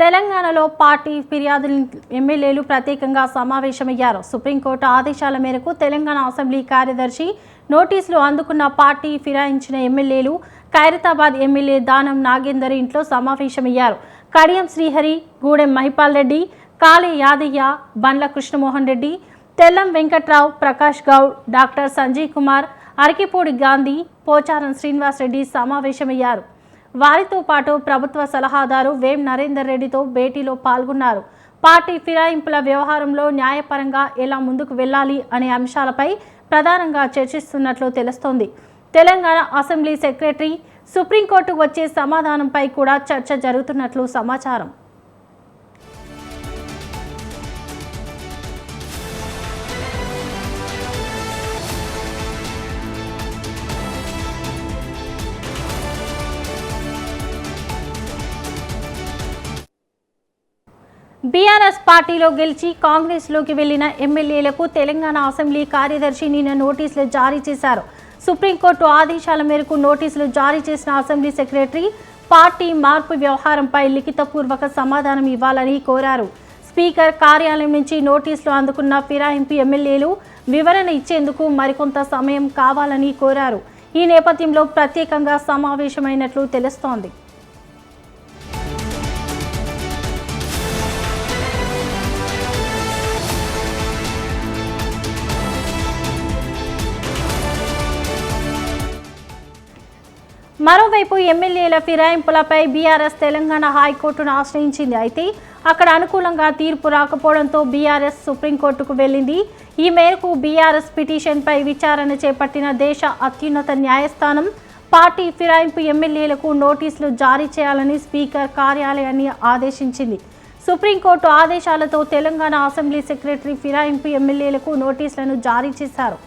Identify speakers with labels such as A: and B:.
A: తెలంగాణలో పార్టీ ఫిర్యాదులు ఎమ్మెల్యేలు ప్రత్యేకంగా సమావేశమయ్యారు. సుప్రీంకోర్టు ఆదేశాల మేరకు తెలంగాణ అసెంబ్లీ కార్యదర్శి నోటీసులు అందుకున్న పార్టీ ఫిరాయించిన ఎమ్మెల్యేలు ఖైరతాబాద్ ఎమ్మెల్యే దానం నాగేందర్ ఇంట్లో సమావేశమయ్యారు. కడియం శ్రీహరి, గూడెం మహిపాల్ రెడ్డి, కాళే యాదయ్య, బండ్ల కృష్ణమోహన్ రెడ్డి, తెల్లం వెంకట్రావు, ప్రకాష్ గౌడ్, డాక్టర్ సంజయ్ కుమార్, అరకిపూడి గాంధీ, పోచారం శ్రీనివాస్ రెడ్డి సమావేశమయ్యారు. వారితో పాటు ప్రభుత్వ సలహాదారు వేం నరేందర్ రెడ్డితో భేటీలో పాల్గొన్నారు. పార్టీ ఫిరాయింపుల వ్యవహారంలో న్యాయపరంగా ఎలా ముందుకు వెళ్లాలి అనే అంశాలపై ప్రధానంగా చర్చిస్తున్నట్లు తెలుస్తోంది. తెలంగాణ అసెంబ్లీ సెక్రటరీ సుప్రీంకోర్టుకు వచ్చే సమాధానంపై కూడా చర్చ జరుగుతున్నట్లు సమాచారం. బీఆర్ఎస్ పార్టీలో గెలిచి కాంగ్రెస్లోకి వెళ్లిన ఎమ్మెల్యేలకు తెలంగాణ అసెంబ్లీ కార్యదర్శి నిన్న నోటీసులు జారీ చేశారు. సుప్రీంకోర్టు ఆదేశాల మేరకు నోటీసులు జారీ చేసిన అసెంబ్లీ సెక్రటరీ పార్టీ మార్పు వ్యవహారంపై లిఖితపూర్వక సమాధానం ఇవ్వాలని కోరారు. స్పీకర్ కార్యాలయం నుంచి నోటీసులు అందుకున్న ఫిరాయింపు ఎమ్మెల్యేలు వివరణ ఇచ్చేందుకు మరికొంత సమయం కావాలని కోరారు. ఈ నేపథ్యంలో ప్రత్యేకంగా సమావేశమైనట్లు తెలుస్తోంది. మరోవైపు ఎమ్మెల్యేల ఫిరాయింపులపై బీఆర్ఎస్ తెలంగాణ హైకోర్టును ఆశ్రయించింది. అయితే అక్కడ అనుకూలంగా తీర్పు రాకపోవడంతో బీఆర్ఎస్ సుప్రీంకోర్టుకు వెళ్లింది. ఈ మేరకు బీఆర్ఎస్ పిటిషన్పై విచారణ చేపట్టిన దేశ అత్యున్నత న్యాయస్థానం పార్టీ ఫిరాయింపు ఎమ్మెల్యేలకు నోటీసులు జారీ చేయాలని స్పీకర్ కార్యాలయాన్ని ఆదేశించింది. సుప్రీంకోర్టు ఆదేశాలతో తెలంగాణ అసెంబ్లీ సెక్రటరీ ఫిరాయింపు ఎమ్మెల్యేలకు నోటీసులను జారీ చేశారు.